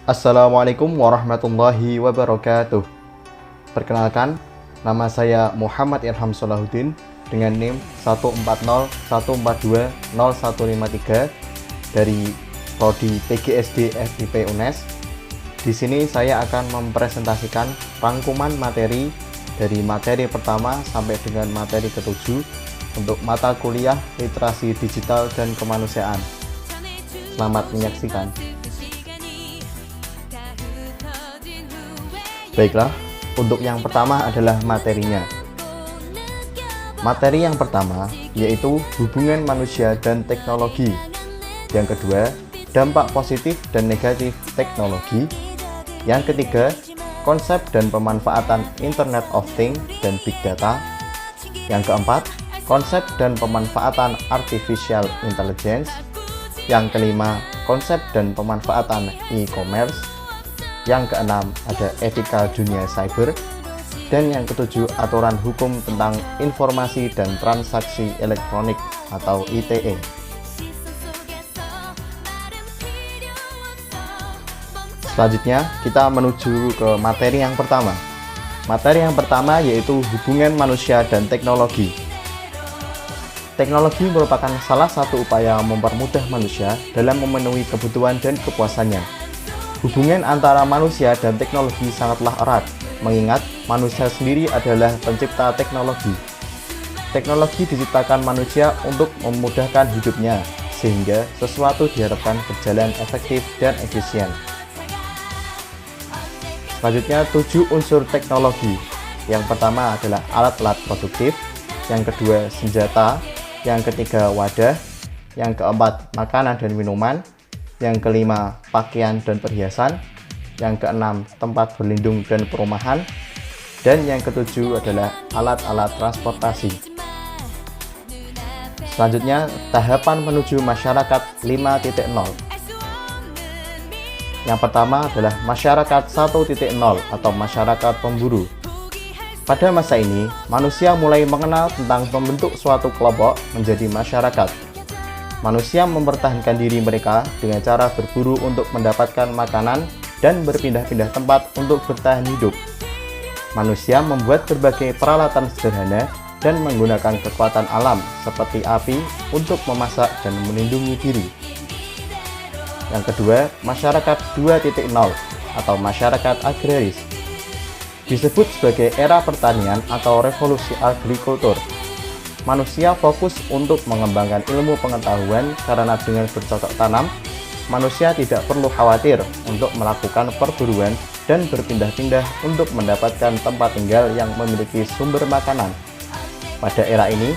Assalamualaikum warahmatullahi wabarakatuh. Perkenalkan, nama saya Muhammad Irham Solahuddin dengan NIM 14014200153 dari Prodi PGSD FIP UNES. Di sini saya akan mempresentasikan rangkuman materi dari materi pertama sampai dengan materi ke-7 untuk mata kuliah Literasi Digital dan Kemanusiaan. Selamat menyaksikan. Baiklah, untuk yang pertama adalah materinya. Materi yang pertama yaitu hubungan manusia dan teknologi. Yang kedua, dampak positif dan negatif teknologi. Yang ketiga, konsep dan pemanfaatan Internet of Things dan Big Data. Yang keempat, konsep dan pemanfaatan Artificial Intelligence. Yang kelima, konsep dan pemanfaatan e-commerce. Yang keenam, ada etika dunia cyber. Dan yang ketujuh, aturan hukum tentang informasi dan transaksi elektronik atau ITE. Selanjutnya, kita menuju ke materi yang pertama. Materi yang pertama yaitu hubungan manusia dan teknologi. Teknologi merupakan salah satu upaya mempermudah manusia dalam memenuhi kebutuhan dan kepuasannya. Hubungan antara manusia dan teknologi sangatlah erat, mengingat manusia sendiri adalah pencipta teknologi. Teknologi diciptakan manusia untuk memudahkan hidupnya, sehingga sesuatu diharapkan berjalan efektif dan efisien. Selanjutnya, 7 unsur teknologi. Yang pertama adalah alat-alat produktif, yang kedua senjata, yang ketiga wadah, yang keempat makanan dan minuman, yang kelima pakaian dan perhiasan, yang keenam tempat berlindung dan perumahan, dan yang ketujuh adalah alat-alat transportasi. Selanjutnya, tahapan menuju masyarakat 5.0. Yang pertama adalah masyarakat 1.0 atau masyarakat pemburu. Pada masa ini, manusia mulai mengenal tentang membentuk suatu kelompok menjadi masyarakat. Manusia mempertahankan diri mereka dengan cara berburu untuk mendapatkan makanan dan berpindah-pindah tempat untuk bertahan hidup. Manusia membuat berbagai peralatan sederhana dan menggunakan kekuatan alam seperti api untuk memasak dan melindungi diri. Yang kedua, masyarakat 2.0 atau masyarakat agraris. Disebut sebagai era pertanian atau revolusi agrikultur. Manusia fokus untuk mengembangkan ilmu pengetahuan karena dengan bercocok tanam, manusia tidak perlu khawatir untuk melakukan perburuan dan berpindah-pindah untuk mendapatkan tempat tinggal yang memiliki sumber makanan. Pada era ini,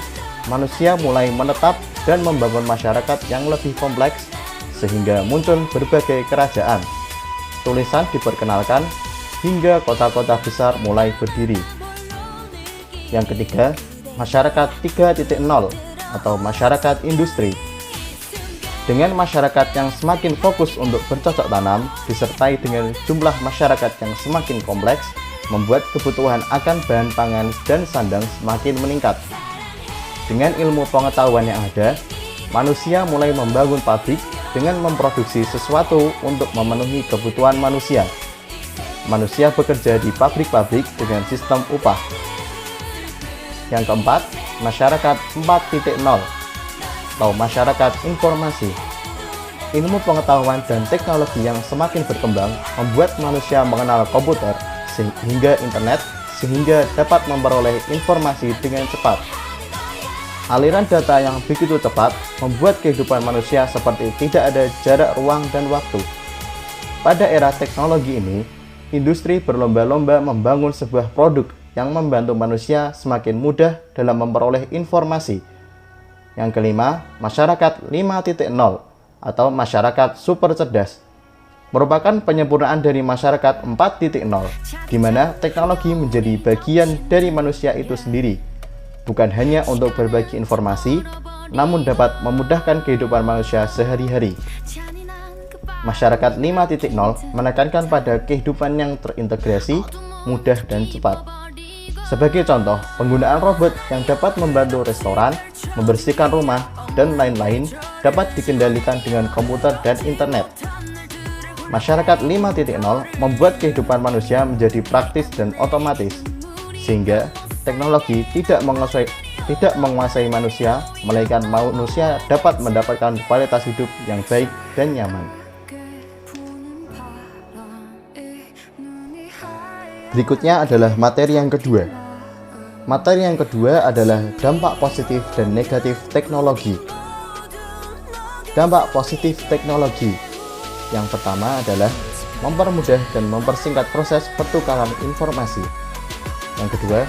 manusia mulai menetap dan membangun masyarakat yang lebih kompleks sehingga muncul berbagai kerajaan. Tulisan diperkenalkan hingga kota-kota besar mulai berdiri. Yang ketiga, masyarakat 3.0 atau masyarakat industri. Dengan masyarakat yang semakin fokus untuk bercocok tanam disertai dengan jumlah masyarakat yang semakin kompleks, membuat kebutuhan akan bahan pangan dan sandang semakin meningkat. Dengan ilmu pengetahuan yang ada, manusia mulai membangun pabrik dengan memproduksi sesuatu untuk memenuhi kebutuhan manusia. Manusia bekerja di pabrik-pabrik dengan sistem upah. Yang keempat, masyarakat 4.0 atau masyarakat informasi. Ilmu pengetahuan dan teknologi yang semakin berkembang membuat manusia mengenal komputer sehingga internet sehingga dapat memperoleh informasi dengan cepat. Aliran data yang begitu cepat membuat kehidupan manusia seperti tidak ada jarak ruang dan waktu. Pada era teknologi ini, industri berlomba-lomba membangun sebuah produk yang membantu manusia semakin mudah dalam memperoleh informasi. Yang kelima, masyarakat 5.0 atau masyarakat super cerdas. Merupakan penyempurnaan dari masyarakat 4.0, di mana teknologi menjadi bagian dari manusia itu sendiri. Bukan hanya untuk berbagi informasi, namun dapat memudahkan kehidupan manusia sehari-hari. Masyarakat 5.0 menekankan pada kehidupan yang terintegrasi, mudah dan cepat. Sebagai contoh, penggunaan robot yang dapat membantu restoran, membersihkan rumah, dan lain-lain dapat dikendalikan dengan komputer dan internet. Masyarakat 5.0 membuat kehidupan manusia menjadi praktis dan otomatis, sehingga teknologi tidak menguasai manusia, melainkan manusia dapat mendapatkan kualitas hidup yang baik dan nyaman. Berikutnya adalah materi yang kedua. Materi yang kedua adalah dampak positif dan negatif teknologi. Dampak positif teknologi. Yang pertama adalah mempermudah dan mempersingkat proses pertukaran informasi. Yang kedua,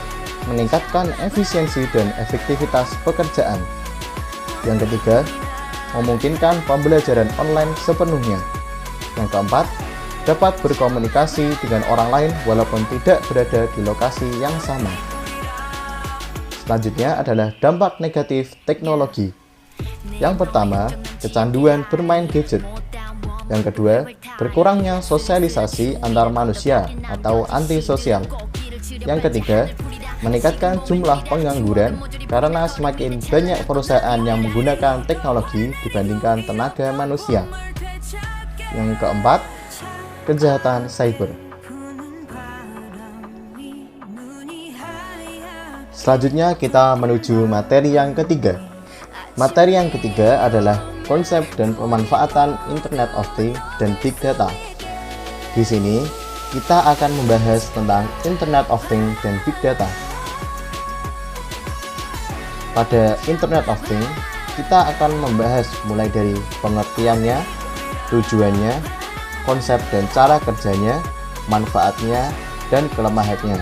meningkatkan efisiensi dan efektivitas pekerjaan. Yang ketiga, memungkinkan pembelajaran online sepenuhnya. Yang keempat, dapat berkomunikasi dengan orang lain walaupun tidak berada di lokasi yang sama. Selanjutnya adalah dampak negatif teknologi. Yang pertama, kecanduan bermain gadget. Yang kedua, berkurangnya sosialisasi antar manusia atau antisosial. Yang ketiga, meningkatkan jumlah pengangguran karena semakin banyak perusahaan yang menggunakan teknologi dibandingkan tenaga manusia. Yang keempat, kejahatan cyber. Selanjutnya kita menuju materi yang ketiga. Materi yang ketiga adalah konsep dan pemanfaatan Internet of Things dan Big Data. Di sini kita akan membahas tentang Internet of Things dan Big Data. Pada Internet of Things, kita akan membahas mulai dari pengertiannya, tujuannya, konsep dan cara kerjanya, manfaatnya, dan kelemahannya.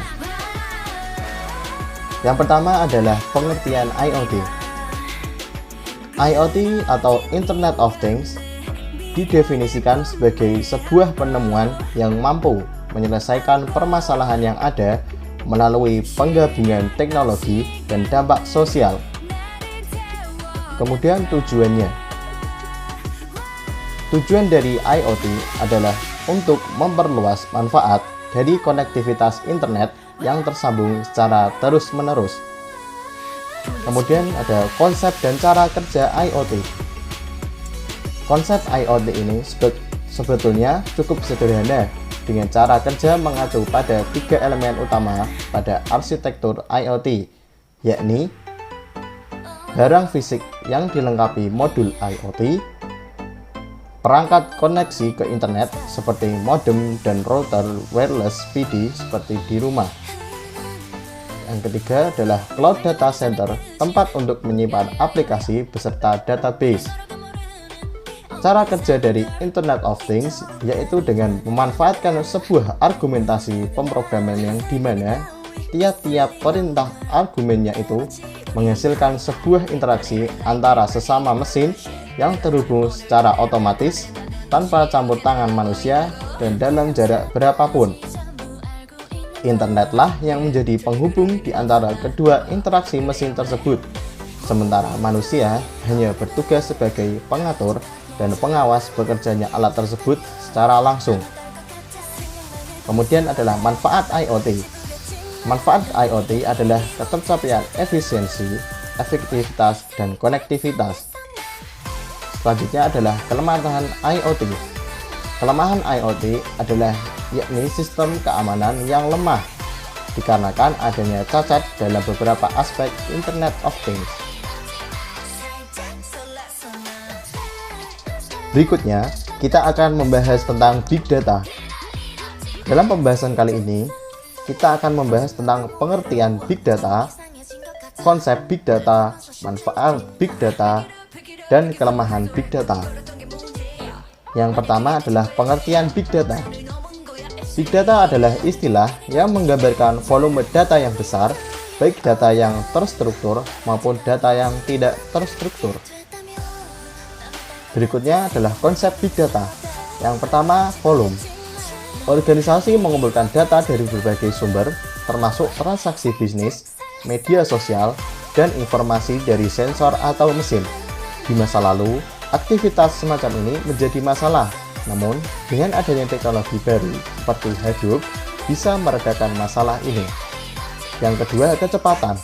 Yang pertama adalah pengertian IoT. IoT atau Internet of Things didefinisikan sebagai sebuah penemuan yang mampu menyelesaikan permasalahan yang ada melalui penggabungan teknologi dan dampak sosial. Kemudian tujuannya. Tujuan dari IoT adalah untuk memperluas manfaat dari konektivitas internet yang tersambung secara terus-menerus. Kemudian ada konsep dan cara kerja IoT. Konsep IoT ini sebetulnya cukup sederhana dengan cara kerja mengacu pada 3 elemen utama pada arsitektur IoT, yakni barang fisik yang dilengkapi modul IoT, perangkat koneksi ke internet seperti modem dan router wireless PD seperti di rumah. Yang ketiga adalah Cloud Data Center, tempat untuk menyimpan aplikasi beserta database. Cara kerja dari Internet of Things yaitu dengan memanfaatkan sebuah argumentasi pemrograman yang dimana tiap-tiap perintah argumennya itu menghasilkan sebuah interaksi antara sesama mesin yang terhubung secara otomatis tanpa campur tangan manusia dan dalam jarak berapapun. Internetlah yang menjadi penghubung di antara kedua interaksi mesin tersebut, sementara manusia hanya bertugas sebagai pengatur dan pengawas bekerjanya alat tersebut secara langsung. Kemudian adalah manfaat IoT. Manfaat IoT adalah ketercapaian efisiensi, efektivitas, dan konektivitas. Selanjutnya adalah kelemahan IoT. Kelemahan IoT adalah yakni sistem keamanan yang lemah dikarenakan adanya cacat dalam beberapa aspek Internet of Things. Berikutnya, kita akan membahas tentang Big Data. Dalam pembahasan kali ini, kita akan membahas tentang pengertian Big Data, konsep Big Data, manfaat Big Data, dan kelemahan Big Data. Yang pertama adalah pengertian Big Data. Big Data adalah istilah yang menggambarkan volume data yang besar, baik data yang terstruktur maupun data yang tidak terstruktur. Berikutnya adalah konsep Big Data. Yang pertama, volume. Organisasi mengumpulkan data dari berbagai sumber, termasuk transaksi bisnis, media sosial, dan informasi dari sensor atau mesin. Di masa lalu, aktivitas semacam ini menjadi masalah. Namun, dengan adanya teknologi baru seperti Hadoop bisa meredakan masalah ini. Yang kedua, kecepatan.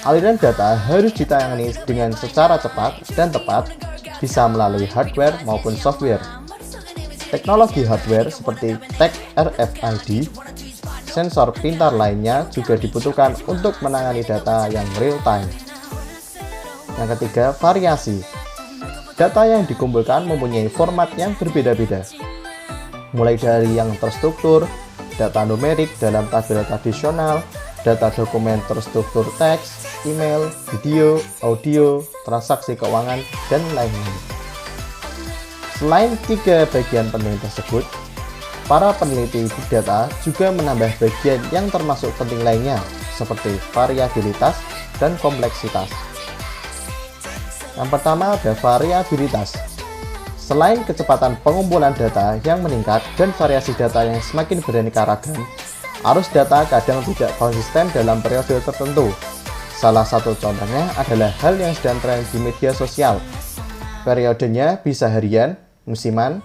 Aliran data harus ditangani dengan secara cepat dan tepat, bisa melalui hardware maupun software. Teknologi hardware seperti tag RFID, sensor pintar lainnya juga dibutuhkan untuk menangani data yang real time. Yang ketiga, variasi. Data yang dikumpulkan mempunyai format yang berbeda-beda, mulai dari yang terstruktur, data numerik dalam tabel tradisional, data dokumen terstruktur teks, email, video, audio, transaksi keuangan, dan lain-lain. Selain tiga bagian penting tersebut, para peneliti big data juga menambah bagian yang termasuk penting lainnya, seperti variabilitas dan kompleksitas. Yang pertama ada variabilitas. Selain kecepatan pengumpulan data yang meningkat dan variasi data yang semakin beraneka ragam, arus data kadang tidak konsisten dalam periode tertentu. Salah satu contohnya adalah hal yang sedang tren di media sosial. Periodenya bisa harian, musiman,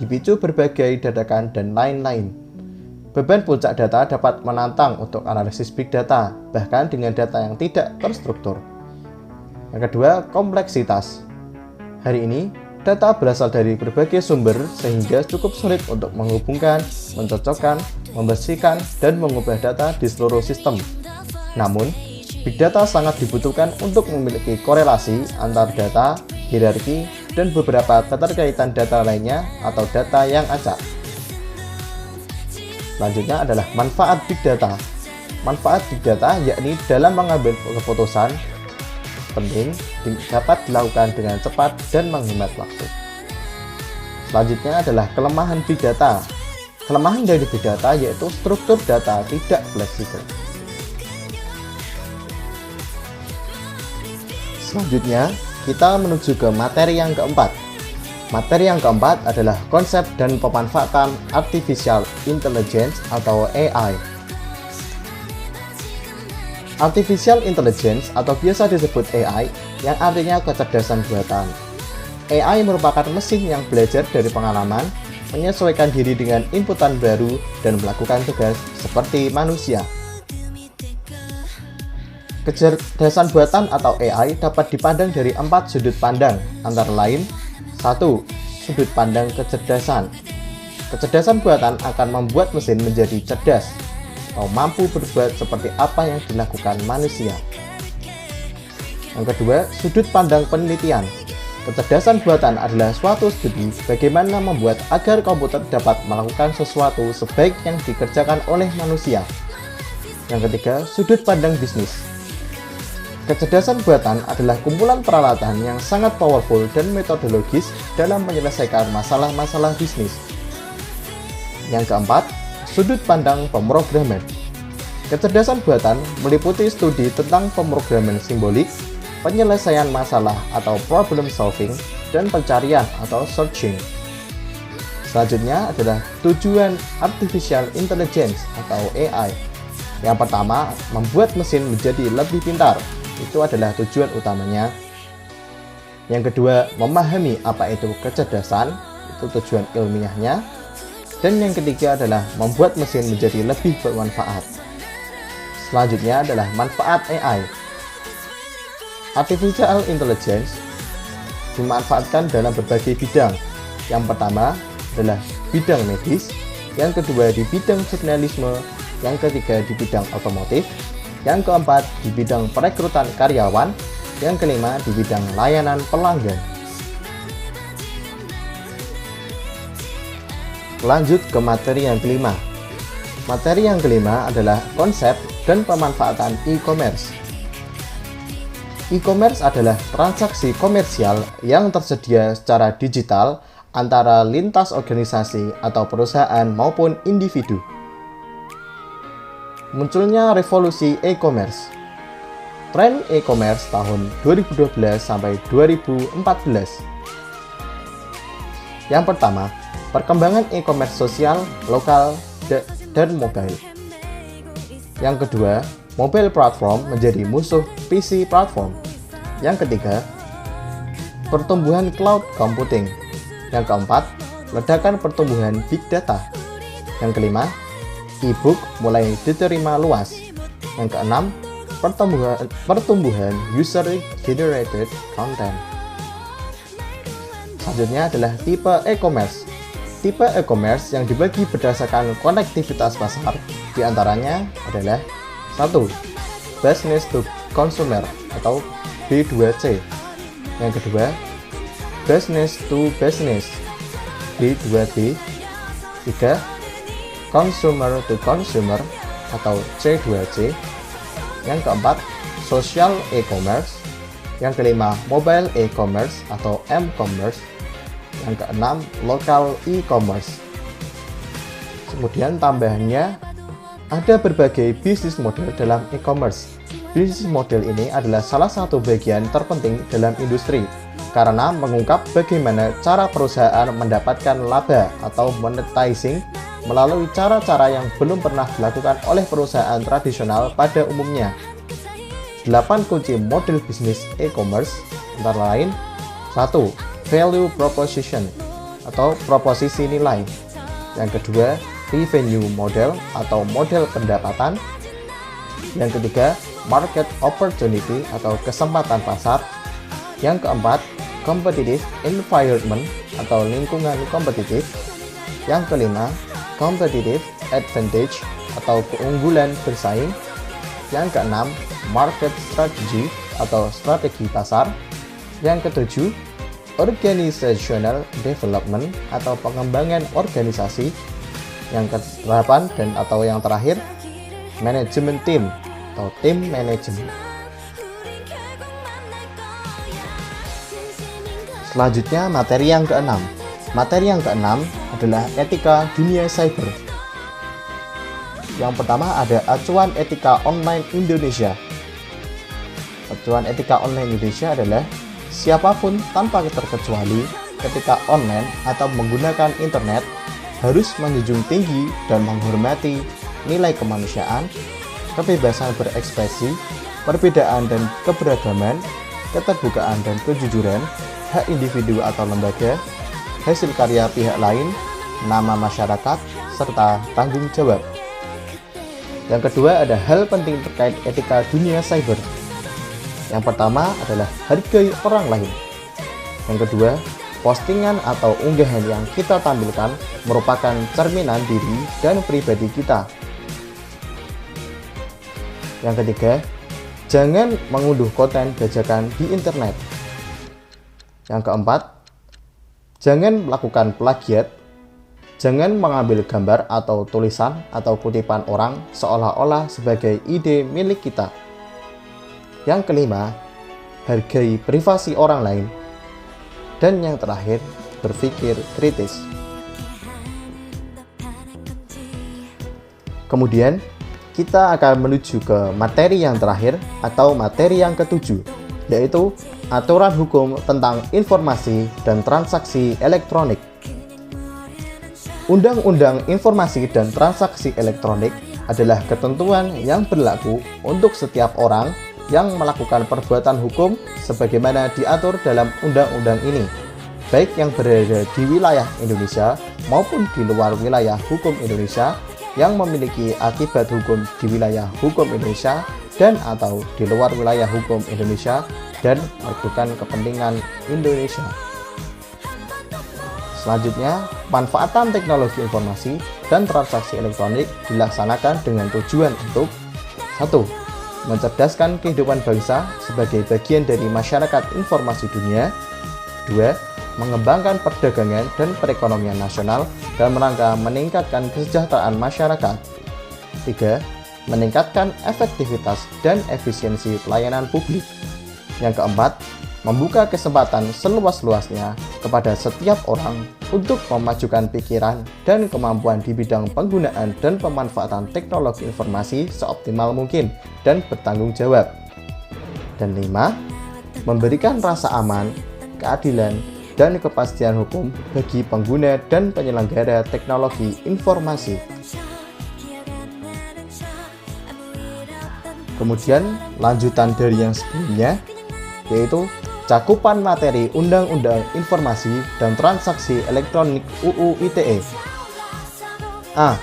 dipicu berbagai dadakan, dan lain-lain. Beban puncak data dapat menantang untuk analisis big data, bahkan dengan data yang tidak terstruktur. Yang kedua, kompleksitas. Hari ini, data berasal dari berbagai sumber sehingga cukup sulit untuk menghubungkan, mencocokkan, membersihkan, dan mengubah data di seluruh sistem. Namun, big data sangat dibutuhkan untuk memiliki korelasi antar data, hierarki, dan beberapa keterkaitan data lainnya atau data yang acak. Selanjutnya adalah manfaat big data. Manfaat big data yakni dalam mengambil keputusan penting dapat dilakukan dengan cepat dan menghemat waktu. Selanjutnya adalah kelemahan big data. Kelemahan dari big data yaitu struktur data tidak fleksibel. Selanjutnya, kita menuju ke materi yang keempat. Materi yang keempat adalah konsep dan pemanfaatan Artificial Intelligence atau AI. Artificial Intelligence atau biasa disebut AI yang artinya kecerdasan buatan. AI merupakan mesin yang belajar dari pengalaman, menyesuaikan diri dengan inputan baru, dan melakukan tugas seperti manusia. Kecerdasan buatan atau AI dapat dipandang dari 4 sudut pandang, antara lain 1. Sudut pandang kecerdasan. Kecerdasan buatan akan membuat mesin menjadi cerdas atau mampu berbuat seperti apa yang dilakukan manusia. Yang kedua, sudut pandang penelitian. Kecerdasan buatan adalah suatu studi bagaimana membuat agar komputer dapat melakukan sesuatu sebaik yang dikerjakan oleh manusia. Yang ketiga, sudut pandang bisnis. Kecerdasan buatan adalah kumpulan peralatan yang sangat powerful dan metodologis dalam menyelesaikan masalah-masalah bisnis. Yang keempat, sudut pandang pemrograman. Kecerdasan buatan meliputi studi tentang pemrograman simbolik, penyelesaian masalah atau problem solving, dan pencarian atau searching. Selanjutnya adalah tujuan Artificial Intelligence atau AI. Yang pertama, membuat mesin menjadi lebih pintar. Itu adalah tujuan utamanya. Yang kedua, memahami apa itu kecerdasan, itu tujuan ilmiahnya. Dan yang ketiga adalah membuat mesin menjadi lebih bermanfaat. Selanjutnya adalah manfaat AI. Artificial Intelligence dimanfaatkan dalam berbagai bidang. Yang pertama adalah bidang medis, yang kedua di bidang jurnalisme, yang ketiga di bidang otomotif, yang keempat di bidang perekrutan karyawan, yang kelima di bidang layanan pelanggan. Lanjut ke materi yang kelima. Materi yang kelima adalah konsep dan pemanfaatan e-commerce. E-commerce adalah transaksi komersial yang tersedia secara digital antara lintas organisasi atau perusahaan maupun individu. Munculnya revolusi e-commerce. Tren e-commerce tahun 2012 sampai 2014. Yang pertama, perkembangan e-commerce sosial, lokal, dan mobile. Yang kedua, mobile platform menjadi musuh PC platform. Yang ketiga, pertumbuhan cloud computing. Yang keempat, ledakan pertumbuhan big data. Yang kelima, e-book mulai diterima luas. Yang keenam, pertumbuhan user-generated content. Selanjutnya adalah tipe e-commerce. Tipe e-commerce yang dibagi berdasarkan konektivitas pasar diantaranya adalah 1. Business to consumer atau B2C. Yang kedua, business to business B2B. 3. Consumer to consumer atau C2C. Yang keempat, social e-commerce. Yang kelima, mobile e-commerce atau m-commerce. Yang keenam, local e-commerce. Kemudian tambahannya, ada berbagai bisnis model dalam e-commerce. Bisnis model ini adalah salah satu bagian terpenting dalam industri karena mengungkap bagaimana cara perusahaan mendapatkan laba atau monetizing melalui cara-cara yang belum pernah dilakukan oleh perusahaan tradisional pada umumnya. 8 kunci model bisnis e-commerce antara lain: 1. Value proposition atau proposisi nilai. Yang kedua, revenue model atau model pendapatan. Yang ketiga, market opportunity atau kesempatan pasar. Yang keempat, competitive environment atau lingkungan kompetitif. Yang kelima, competitive advantage atau keunggulan bersaing. Yang keenam, market strategy atau strategi pasar. Yang ketujuh, organizational development atau pengembangan organisasi. Yang ke-8 dan atau yang terakhir, management team atau tim manajemen. Selanjutnya materi yang keenam. Materi yang keenam adalah etika dunia cyber. Yang pertama ada acuan etika online Indonesia. Acuan etika online Indonesia adalah siapapun tanpa terkecuali ketika online atau menggunakan internet harus menjunjung tinggi dan menghormati nilai kemanusiaan, kebebasan berekspresi, perbedaan dan keberagaman, keterbukaan dan kejujuran, hak individu atau lembaga, hasil karya pihak lain, nama masyarakat, serta tanggung jawab. Yang kedua ada hal penting terkait etika dunia cyber. Yang pertama adalah hargai orang lain. Yang kedua, postingan atau unggahan yang kita tampilkan merupakan cerminan diri dan pribadi kita. Yang ketiga, jangan mengunduh konten bajakan di internet. Yang keempat, jangan melakukan plagiat. Jangan mengambil gambar atau tulisan atau kutipan orang seolah-olah sebagai ide milik kita. Yang kelima, hargai privasi orang lain. Dan yang terakhir, berpikir kritis. Kemudian, kita akan menuju ke materi yang terakhir atau materi yang ketujuh, yaitu aturan hukum tentang informasi dan transaksi elektronik. Undang-Undang Informasi dan Transaksi Elektronik adalah ketentuan yang berlaku untuk setiap orang yang melakukan perbuatan hukum sebagaimana diatur dalam undang-undang ini, baik yang berada di wilayah Indonesia maupun di luar wilayah hukum Indonesia, yang memiliki akibat hukum di wilayah hukum Indonesia dan atau di luar wilayah hukum Indonesia dan merugikan kepentingan Indonesia. Selanjutnya, manfaatan teknologi informasi dan transaksi elektronik dilaksanakan dengan tujuan untuk 1. Mencerdaskan kehidupan bangsa sebagai bagian dari masyarakat informasi dunia. 2. Mengembangkan perdagangan dan perekonomian nasional dalam rangka meningkatkan kesejahteraan masyarakat. 3. Meningkatkan efektivitas dan efisiensi pelayanan publik. Yang keempat, membuka kesempatan seluas-luasnya kepada setiap orang untuk memajukan pikiran dan kemampuan di bidang penggunaan dan pemanfaatan teknologi informasi seoptimal mungkin dan bertanggung jawab. Dan 5. Memberikan rasa aman, keadilan, dan kepastian hukum bagi pengguna dan penyelenggara teknologi informasi. Kemudian lanjutan dari yang sebelumnya, yaitu cakupan materi Undang-Undang Informasi dan Transaksi Elektronik UU ITE. A.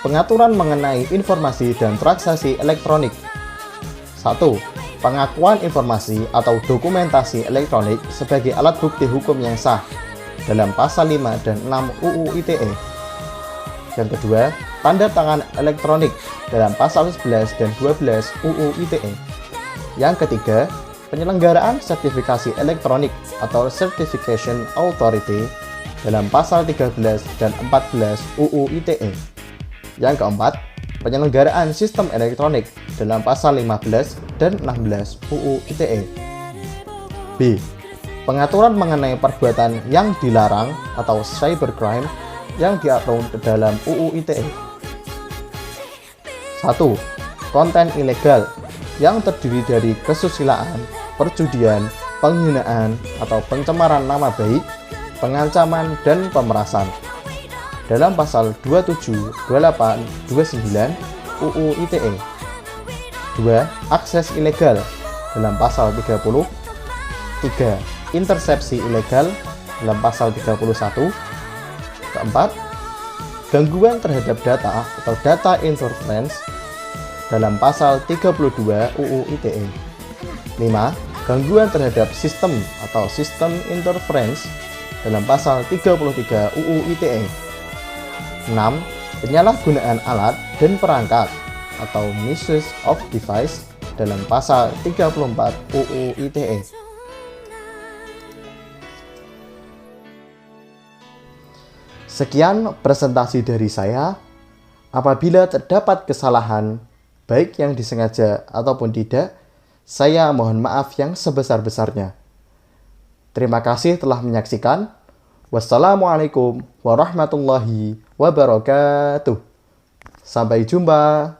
Pengaturan mengenai informasi dan transaksi elektronik. 1. Pengakuan informasi atau dokumentasi elektronik sebagai alat bukti hukum yang sah. dalam pasal 5 dan 6 UU ITE. Yang kedua, tanda tangan elektronik dalam pasal 11 dan 12 UU ITE. Yang ketiga, penyelenggaraan sertifikasi elektronik atau Certification Authority dalam pasal 13 dan 14 UU ITE. Yang keempat, penyelenggaraan sistem elektronik dalam pasal 15 dan 16 UU ITE. B. Pengaturan mengenai perbuatan yang dilarang atau cybercrime yang diatur dalam UU ITE. 1. Konten ilegal yang terdiri dari kesusilaan, perjudian, penghinaan, atau pencemaran nama baik, pengancaman, dan pemerasan dalam pasal 27, 28, 29 UU ITE. 2. Akses ilegal dalam pasal 30. 3. Intersepsi ilegal dalam pasal 31. Keempat, gangguan terhadap data atau data interference dalam pasal 32 UU ITE. 5. Gangguan terhadap sistem atau sistem interference dalam pasal 33 UU ITE. 6. Penyalahgunaan alat dan perangkat atau misuse of device dalam pasal 34 UU ITE. Sekian presentasi dari saya. Apabila terdapat kesalahan, baik yang disengaja ataupun tidak, saya mohon maaf yang sebesar-besarnya. Terima kasih telah menyaksikan. Wassalamualaikum warahmatullahi wabarakatuh. Sampai jumpa.